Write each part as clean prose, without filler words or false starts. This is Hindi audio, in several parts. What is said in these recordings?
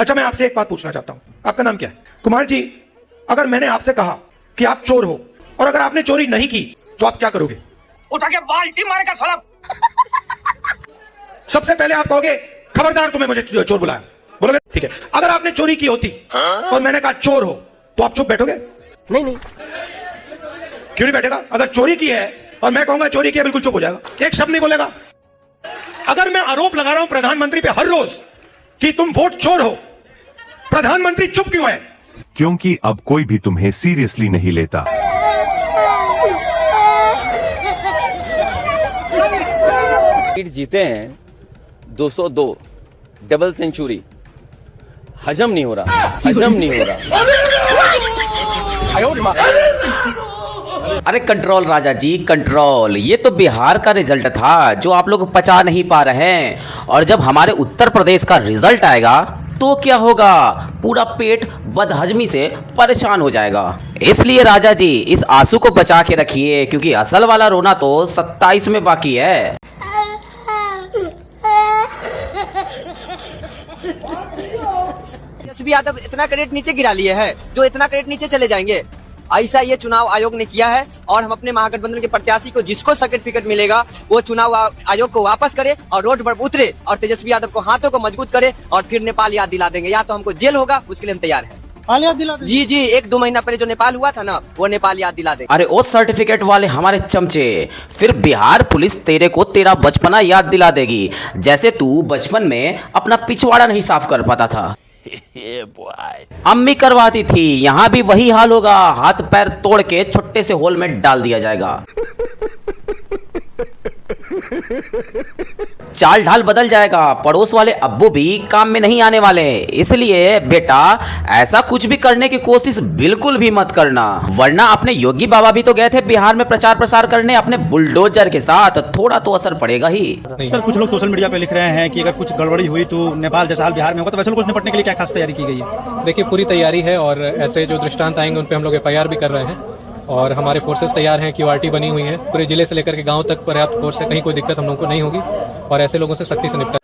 अच्छा, मैं आपसे एक बात पूछना चाहता हूं, आपका नाम क्या है? कुमार जी, अगर मैंने आपसे कहा कि आप चोर हो और अगर आपने चोरी नहीं की तो आप क्या करोगे? उठा के बाल्टी मारेगा साला। सबसे पहले आप कहोगे खबरदार तुम्हें मुझे चोर बुलाया, बोलोगे? ठीक है। अगर आपने चोरी की होती और मैंने कहा चोर हो तो आप चुप बैठोगे? नहीं नहीं, क्यों नहीं बैठेगा? अगर चोरी की है और मैं कहूंगा चोरी की है, बिल्कुल चुप हो जाएगा, एक शब्द नहीं बोलेगा। अगर मैं आरोप लगा रहा हूं प्रधानमंत्री पे हर रोज कि तुम वोट चोर हो, प्रधानमंत्री चुप क्यों है? क्योंकि अब कोई भी तुम्हें सीरियसली नहीं लेता। जीते हैं 202, डबल सेंचुरी, हजम नहीं हो रहा, हजम नहीं हो रहा। अरे कंट्रोल राजा जी, कंट्रोल। ये तो बिहार का रिजल्ट था जो आप लोग पचा नहीं पा रहे हैं, और जब हमारे उत्तर प्रदेश का रिजल्ट आएगा तो क्या होगा? पूरा पेट बदहजमी से परेशान हो जाएगा। इसलिए राजा जी इस आंसू को बचा के रखिए, क्योंकि असल वाला रोना तो 27 में बाकी है। तेजस्वी यादव इतना क्रेडिट नीचे गिरा लिए है जो इतना क्रेडिट नीचे चले जाएंगे। ऐसा ये चुनाव आयोग ने किया है, और हम अपने महागठबंधन के प्रत्याशी को जिसको सर्टिफिकेट मिलेगा वो चुनाव आयोग को वापस करे और रोड पर उतरे और तेजस्वी यादव को हाथों को मजबूत करे और फिर नेपाल याद दिला देंगे। या तो हमको जेल होगा, उसके लिए हम तैयार हैं। जी जी, 1-2 महीना पहले जो नेपाल हुआ था ना, वो नेपाल याद दिला देंगे। अरे ओ सर्टिफिकेट वाले हमारे चमचे, फिर बिहार पुलिस तेरे को तेरा बचपना याद दिला देगी, जैसे तू बचपन में अपना पिछवाड़ा नहीं साफ कर पाता था। अम्मी करवाती थी, यहाँ भी वही हाल होगा। हाथ पैर तोड़ के छोटे से होल में डाल दिया जाएगा। चाल ढाल बदल जाएगा, पड़ोस वाले अब्बू भी काम में नहीं आने वाले। इसलिए बेटा ऐसा कुछ भी करने की कोशिश बिल्कुल भी मत करना, वरना अपने योगी बाबा भी तो गए थे बिहार में प्रचार प्रसार करने अपने बुलडोजर के साथ, थोड़ा तो असर पड़ेगा ही। सर, कुछ लोग सोशल मीडिया पे लिख रहे हैं कि अगर कुछ गड़बड़ी हुई तो नेपाल जैसा हाल बिहार में होगा, तो वैसे लोगों से निपटने के लिए क्या खास तैयारी की गई है? देखिए, पूरी तैयारी है, और ऐसे जो दृष्टांत आएंगे उन पे हम लोग FIR भी कर रहे हैं, और हमारे फोर्सेस तैयार हैं, QRT बनी हुई है, पूरे जिले से लेकर के गांव तक पर्याप्त फोर्स है, कहीं कोई दिक्कत हम लोगों को नहीं होगी, और ऐसे लोगों से सख्ती से निपटा।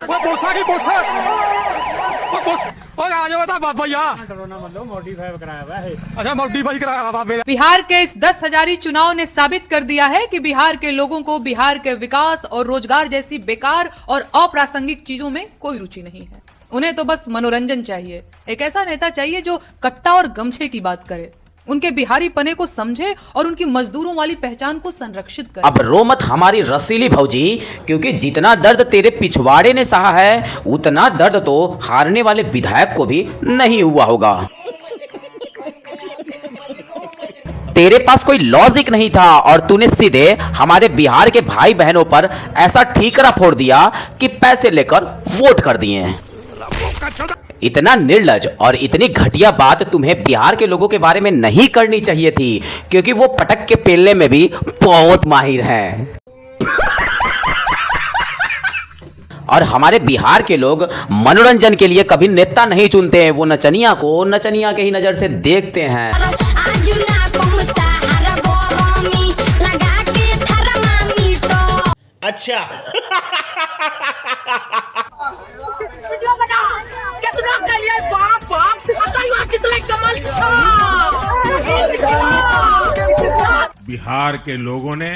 बिहार के इस 10,000 चुनाव ने साबित कर दिया है कि बिहार के लोगों को बिहार के विकास और रोजगार जैसी बेकार और अप्रासंगिक चीजों में कोई रुचि नहीं है। उन्हें तो बस मनोरंजन चाहिए। एक ऐसा नेता चाहिए जो कट्टा और गमछे की बात करे, उनके बिहारी पने को समझे और उनकी मजदूरों वाली पहचान को संरक्षित करे। अब रो मत हमारी रसीली भौजी, क्योंकि जितना दर्द तेरे पिछवाड़े ने सहा है उतना दर्द तो हारने वाले विधायक को भी नहीं हुआ होगा। तेरे पास कोई लॉजिक नहीं था और तूने सीधे हमारे बिहार के भाई बहनों पर ऐसा ठीकरा फोड़ दिया कि पैसे लेकर वोट कर दिए। इतना निर्लज और इतनी घटिया बात तुम्हें बिहार के लोगों के बारे में नहीं करनी चाहिए थी, क्योंकि वो पटक के पेलने में भी बहुत माहिर हैं। और हमारे बिहार के लोग मनोरंजन के लिए कभी नेता नहीं चुनते हैं, वो नचनिया को नचनिया के ही नजर से देखते हैं। अच्छा बिहार के लोगों ने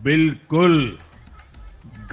बिल्कुल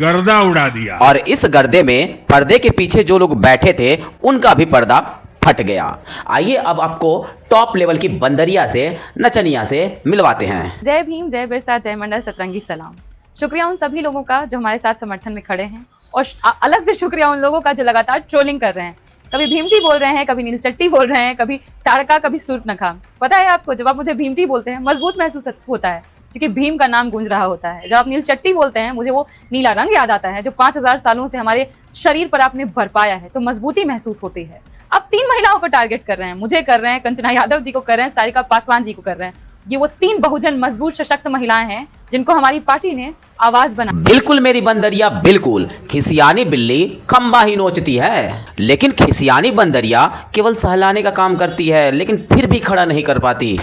गर्दा उड़ा दिया, और इस गर्दे में पर्दे के पीछे जो लोग बैठे थे उनका भी पर्दा फट गया। आइए अब आपको टॉप लेवल की बंदरिया से नचनिया से मिलवाते हैं। जय भीम, जय बिरसा, जय मंडल, सतरंगी सलाम। शुक्रिया उन सभी लोगों का जो हमारे साथ समर्थन में खड़े हैं, और अलग से शुक्रिया उन लोगों का जो लगातार ट्रोलिंग कर रहे हैं। कभी भीमटी बोल रहे हैं, कभी नीलचट्टी बोल रहे हैं, कभी ताड़का, कभी सूर्पनखा। पता है आपको, जब आप मुझे भीमटी बोलते हैं मजबूत महसूस होता है, क्योंकि भीम का नाम गूंज रहा होता है। जब आप नीलचट्टी बोलते हैं मुझे वो नीला रंग याद आता है जो 5000 सालों से हमारे शरीर पर आपने बरपाया है, तो मजबूती महसूस होती है। आप 3 महिलाओं को टारगेट कर रहे हैं, मुझे कर रहे हैं, कंचना यादव जी को कर रहे हैं, सारिका पासवान जी को कर रहे हैं। ये वो 3 बहुजन मजबूत सशक्त महिलाएं हैं जिनको हमारी पार्टी ने आवाज बना। बिल्कुल मेरी बंदरिया, बिल्कुल। खिसियानी बिल्ली खंबा ही नोचती है, लेकिन खिसियानी बंदरिया केवल सहलाने का काम करती है, लेकिन फिर भी खड़ा नहीं कर पाती।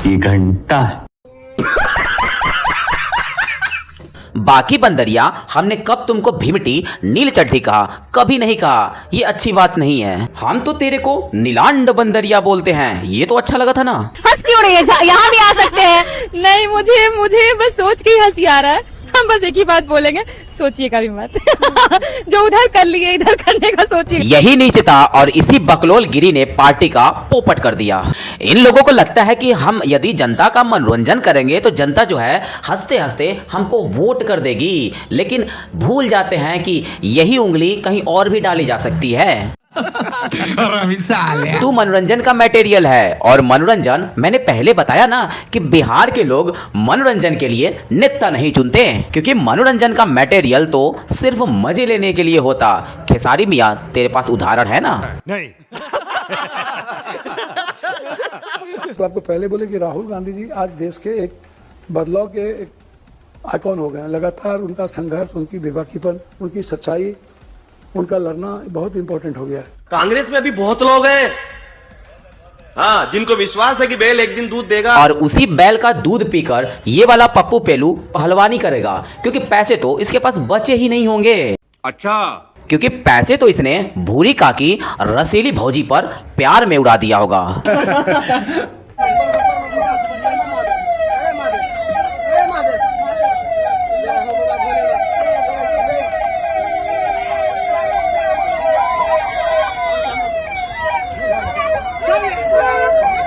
घंटा बाकी बंदरिया हमने कब तुमको भीमटी नील चड्ढी कहा? कभी नहीं कहा, ये अच्छी बात नहीं है। हम तो तेरे को नीलांड बंदरिया बोलते हैं, ये तो अच्छा लगा था ना। हंस क्यों रही है? यहाँ भी आ सकते हैं। नहीं, मुझे बस सोच के ही हंसी आ रहा है। हम बस एक ही बात बोलेंगे, सोचिएगा भी मत। जो उधर कर लिए इधर करने का सोचिए। यही नीचता और इसी बकलोल गिरी ने पार्टी का पोपट कर दिया। इन लोगों को लगता है कि हम यदि जनता का मनोरंजन करेंगे तो जनता जो है हंसते हंसते हमको वोट कर देगी, लेकिन भूल जाते हैं कि यही उंगली कहीं और भी डाली जा सकती है। तू मनोरंजन का मटेरियल है, और मनोरंजन मैंने पहले बताया ना कि बिहार के लोग मनोरंजन के लिए नेता नहीं चुनते, क्योंकि मनोरंजन का मटेरियल तो सिर्फ मजे लेने के लिए होता। खेसारी मियां, तेरे पास उदाहरण है ना? नहीं। तो आपको पहले बोले कि राहुल गांधी जी आज देश के एक बदलाव के एक आइकॉन हो गए हैं। लगातार उनका संघर्ष, उनकी बेबाकीपन, उनकी सच्चाई, उनका लड़ना बहुत इंपॉर्टेंट हो गया है। कांग्रेस में भी बहुत लोग हैं, हाँ, जिनको विश्वास है कि बैल एक दिन दूध देगा, और उसी बैल का दूध पीकर ये वाला पप्पू पेलू पहलवानी करेगा, क्योंकि पैसे तो इसके पास बचे ही नहीं होंगे। अच्छा, क्योंकि पैसे तो इसने भूरी काकी रसीली भौजी पर प्यार में उड़ा दिया होगा।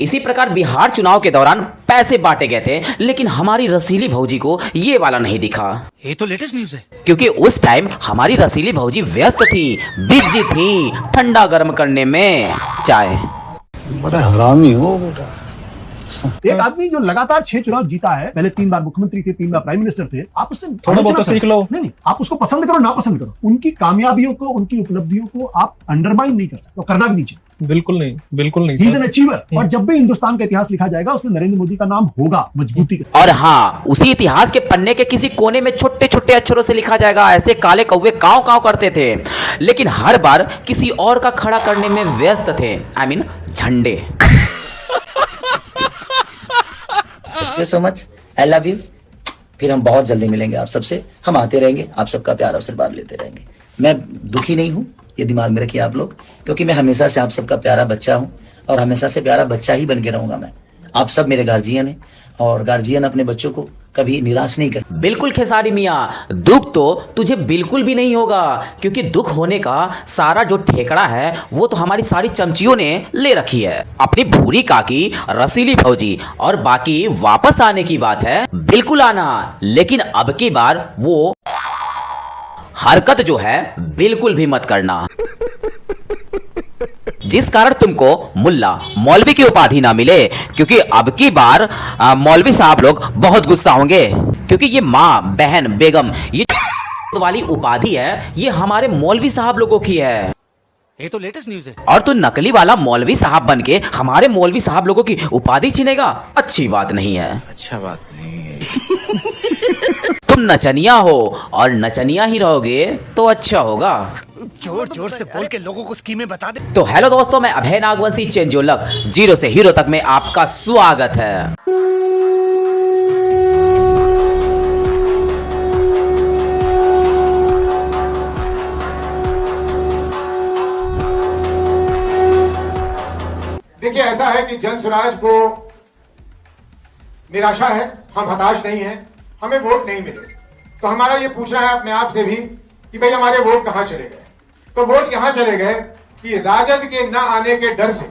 इसी प्रकार बिहार चुनाव के दौरान पैसे बांटे गए थे, लेकिन हमारी रसीली भौजी को ये वाला नहीं दिखा। ये तो लेटेस्ट न्यूज है, क्योंकि उस टाइम हमारी रसीली भौजी व्यस्त थी, बिजी थी ठंडा गर्म करने में चाय। बड़ा हरामी हो बेटा। एक आदमी जो लगातार 6 चुनाव जीता है, पहले 3 बार मुख्यमंत्री थे, 3 बार प्राइम मिनिस्टर थे, आप उससे थोड़ा बहुत तो सीख लो। नहीं, आप उसको पसंद करो ना पसंद करो, उनकी कामयाबियों को, उनकी उपलब्धियों को आप अंडरमाइन नहीं कर सकते, और करना भी नहीं चाहिए। बिल्कुल नहीं, बिल्कुल नहीं। ही इज एन अचीवर, और जब भी हिंदुस्तान का इतिहास लिखा जाएगा उसमें नरेंद्र मोदी का नाम होगा मजबूती के। और हाँ, उसी इतिहास के पन्ने के किसी कोने में छोटे छोटे अक्षरों से लिखा जाएगा, ऐसे काले कौवे काव काव करते थे, लेकिन हर बार किसी और का खड़ा करने में व्यस्त थे। आई मीन झंडे। So much, I love you. फिर हम बहुत जल्दी मिलेंगे आप सबसे, हम आते रहेंगे, आप सबका प्यार और आशीर्वाद लेते रहेंगे। मैं दुखी नहीं हूँ, ये दिमाग में रखिए आप लोग, क्योंकि मैं हमेशा से आप सबका प्यारा बच्चा हूँ, और हमेशा से प्यारा बच्चा ही बन के रहूंगा मैं। आप सब मेरे गार्जियन हैं, और गार्जियन अपने बच्चों को कभी निराश नहीं करते। बिल्कुल खेसारी मियां, दुख तो तुझे बिल्कुल भी नहीं होगा, क्योंकि दुख होने का सारा जो ठेकड़ा है वो तो हमारी सारी चमचियों ने ले रखी है। अपनी भूरी काकी, रसीली भौजी और बाकी वापस आने की बात है, बिल्कुल आना, लेकिन अब की बार वो हरकत जो है बिल्कुल भी मत करना, जिस कारण तुमको मुल्ला मौलवी की उपाधि ना मिले। क्योंकि अब की बार मौलवी साहब लोग बहुत गुस्सा होंगे, क्योंकि ये माँ, बहन, बेगम, ये वाली उपाधि है, ये हमारे मौलवी साहब लोगों की है। ये तो लेटेस्ट न्यूज है, और तू नकली वाला मौलवी साहब बन के हमारे मौलवी साहब लोगों की उपाधि छीनेगा, अच्छी बात नहीं है। अच्छा बात नहीं है। तुम नचनिया हो और नचनिया ही रहोगे तो अच्छा होगा। जोर जोर से बोल के लोगों को स्कीमें बता दे। तो हेलो दोस्तों, मैं अभय नागवंशी चेंजोलक, जीरो से हीरो तक में आपका स्वागत है। देखिए, ऐसा है कि जन स्वराज को निराशा है, हम हताश नहीं हैं, हमें वोट नहीं मिले, तो हमारा ये पूछना है अपने आप से भी कि भाई हमारे वोट कहां चले गए। तो वोट यहां चले गए कि राजद के न आने के डर से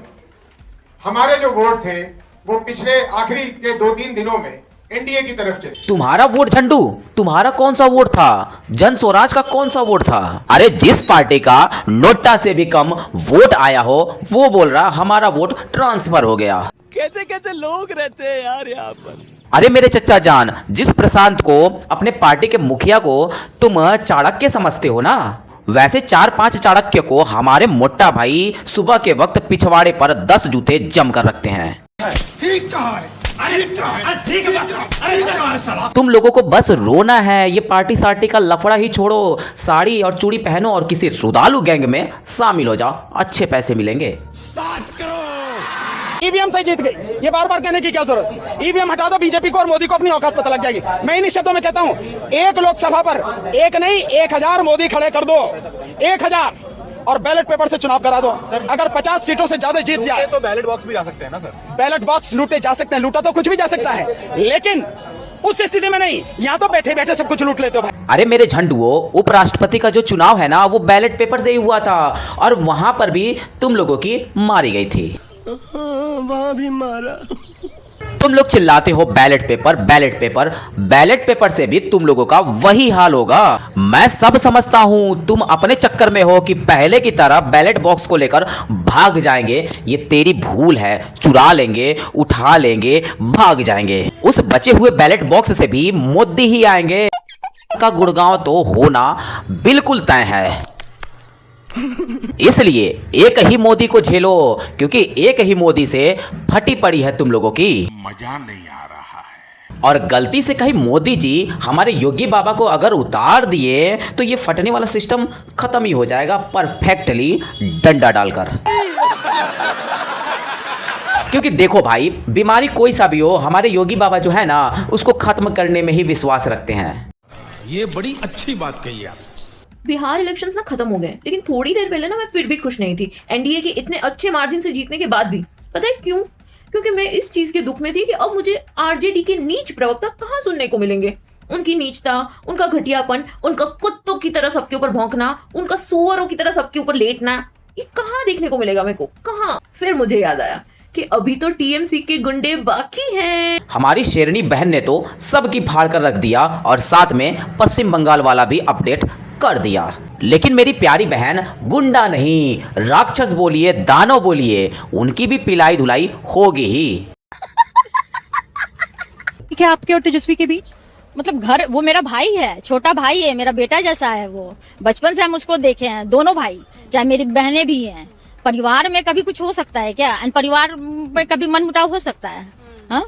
हमारे जो वोट थे वो पिछले आखिरी के 2-3 दिनों में एनडीए की तरफ चले। तुम्हारा वोट झंडू, तुम्हारा कौन सा वोट था? जन स्वराज का कौन सा वोट था? अरे जिस पार्टी का नोटा से भी कम वोट आया हो वो बोल रहा हमारा वोट ट्रांसफर हो गया। कैसे कैसे लोग रहते हैं यार यहाँ पर। अरे मेरे चच्चा जान, जिस प्रशांत को अपने पार्टी के मुखिया को तुम चाणक्य समझते हो ना, वैसे 4-5 चाणक्य को हमारे मोटा भाई सुबह के वक्त पिछवाड़े पर 10 जूते जम कर रखते हैं। ठीक कहा है, तुम लोगों को बस रोना है, ये पार्टी सार्टी का लफड़ा ही छोड़ो, साड़ी और चूड़ी पहनो और किसी रुदालू गैंग में शामिल हो जाओ, अच्छे पैसे मिलेंगे। ईवीएम से जीत गई, ये बार बार कहने की क्या जरूरत। ईवीएम हटा दो, बीजेपी को और मोदी को अपनी औकात पता लग जाएगी। मैं इन्हीं शब्दों में कहता हूँ, एक लोकसभा पर एक नहीं 1000 मोदी खड़े कर दो, 1000, और बैलेट पेपर से चुनाव करा दो। अगर 50 सीटों से ज्यादा जीत जाए तो बैलेट बॉक्स भी जा सकते हैं ना सर। बैलेट बॉक्स लूटे जा सकते हैं, लूटा तो कुछ भी जा सकता है, लेकिन उस स्थिति में नहीं, यहाँ तो बैठे बैठे सब कुछ लूट लेते हो भाई। अरे मेरे झंडुओ, उपराष्ट्रपति का जो चुनाव है ना, वो बैलेट पेपर से ही हुआ था और वहां पर भी तुम लोगों की मारी गई थी। वहां भी मारा। तुम लोग चिल्लाते हो ballot paper, ballot paper, ballot paper से भी तुम लोगों का वही हाल होगा। मैं सब समझता हूं, तुम अपने चक्कर में हो कि पहले की तरह बैलेट बॉक्स को लेकर भाग जाएंगे। ये तेरी भूल है, चुरा लेंगे, उठा लेंगे, भाग जाएंगे। उस बचे हुए बैलेट बॉक्स से भी मोदी ही आएंगे का गुड़गांव तो होना बिल्कुल तय है। इसलिए एक ही मोदी को झेलो, क्योंकि एक ही मोदी से फटी पड़ी है तुम लोगों की। मजा नहीं आ रहा है। और गलती से कहीं मोदी जी हमारे योगी बाबा को अगर उतार दिए तो ये फटने वाला सिस्टम खत्म ही हो जाएगा परफेक्टली डंडा डालकर। क्योंकि देखो भाई, बीमारी कोई सा भी हो, हमारे योगी बाबा जो है ना, उसको खत्म करने में ही विश्वास रखते हैं। ये बड़ी अच्छी बात कही आप। बिहार इलेक्शंस ना खत्म हो गए, लेकिन थोड़ी देर पहले ना मैं फिर भी खुश नहीं थी एनडीए के इतने अच्छे मार्जिन से जीतने के बाद भी। पता है क्यों? क्योंकि मैं इस चीज के दुख में थी कि अब मुझे आरजेडी के नीच प्रवक्ता कहाँ सुनने को मिलेंगे। उनकी नीचता, उनका घटियापन, उनका कुत्तों की तरह सबके ऊपर भौंकना, उनका सुअरों की तरह सबके ऊपर लेटना, ये कहाँ देखने को मिलेगा मेरे को, कहाँ? फिर मुझे याद आया कि अभी तो टीएमसी के गुंडे बाकी हैं। हमारी शेरनी बहन ने तो सबकी फाड़ कर रख दिया और साथ में पश्चिम बंगाल वाला भी अपडेट कर दिया। लेकिन मेरी प्यारी बहन गुंडा नहीं, राक्षस बोलिए, दानव बोलिए, उनकी भी पिलाई धुलाई होगी ही। क्या आपके और तेजस्वी के बीच मतलब घर, वो मेरा भाई है, छोटा भाई है, मेरा बेटा जैसा है वो। बचपन से हम उसको देखे हैं, दोनों भाई, चाहे मेरी बहनें भी हैं। परिवार में कभी कुछ हो सकता है क्या? परिवार में कभी मनमुटाव हो सकता है? हाँ,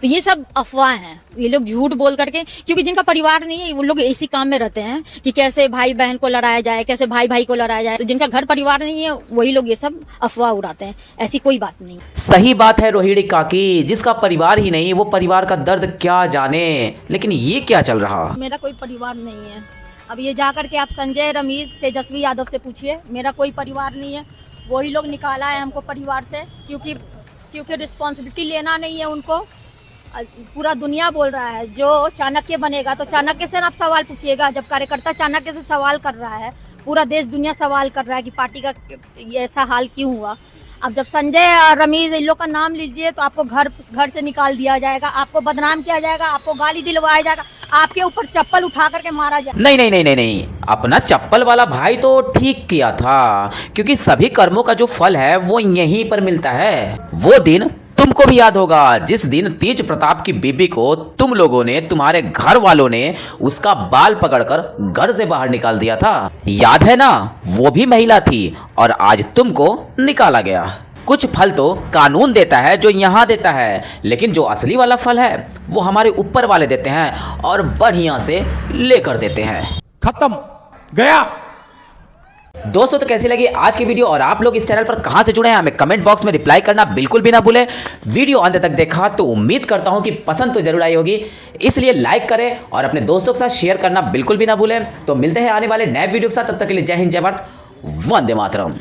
तो ये सब अफवाह हैं, ये लोग झूठ बोल करके, क्योंकि जिनका परिवार नहीं है वो लोग इसी काम में रहते हैं कि कैसे भाई बहन को लड़ाया जाए, कैसे भाई भाई को लड़ाया जाए। तो जिनका घर परिवार नहीं है वही लोग ये सब अफवाह उड़ाते हैं, ऐसी कोई बात नहीं। सही बात है रोहिणी काकी, जिसका परिवार ही नहीं वो परिवार का दर्द क्या जाने। लेकिन ये क्या चल रहा? मेरा कोई परिवार नहीं है। अब ये जाकर के आप संजय, रमेश, तेजस्वी यादव से पूछिए, मेरा कोई परिवार नहीं है। वही लोग निकाला है हमको परिवार से, क्योंकि रिस्पॉन्सिबिलिटी लेना नहीं है उनको। पूरा दुनिया बोल रहा है जो चाणक्य बनेगा, तो चाणक्य से आप सवाल पूछिएगा। जब कार्यकर्ता चाणक्य से सवाल कर रहा है, पूरा देश दुनिया सवाल कर रहा है कि पार्टी का ये ऐसा हाल क्यों हुआ। अब जब संजय और रमेश इन लोग का नाम लीजिए तो आपको घर से निकाल दिया जाएगा, आपको बदनाम किया जाएगा, आपको गाली दिलवाया जाएगा, आपके ऊपर चप्पल उठा करके मारा जाएगा। नहीं नहीं नहीं नहीं नहीं, अपना चप्पल वाला भाई तो ठीक किया था, क्योंकि सभी कर्मों का जो फल है वो यहीं पर मिलता है। वो दिन तुमको भी याद होगा जिस दिन तेज प्रताप की बीबी को तुम लोगों ने, तुम्हारे घर वालों ने उसका बाल पकड़कर घर से बाहर निकाल दिया था। याद है ना? वो भी महिला थी और आज तुमको निकाला गया। कुछ फल तो कानून देता है जो यहाँ देता है, लेकिन जो असली वाला फल है वो हमारे ऊपर वाले देते हैं और बढ़िया से लेकर देते हैं। खत्म, गया। दोस्तों तो कैसी लगी आज की वीडियो और आप लोग इस चैनल पर कहां से जुड़े हैं हमें कमेंट बॉक्स में रिप्लाई करना बिल्कुल भी ना भूलें। वीडियो अंत तक देखा तो उम्मीद करता हूं कि पसंद तो जरूर आई होगी, इसलिए लाइक करें और अपने दोस्तों के साथ शेयर करना बिल्कुल भी ना भूलें। तो मिलते हैं आने वाले नए वीडियो के साथ, तब तक के लिए जय हिंद, जय भारत, वंदे मातरम।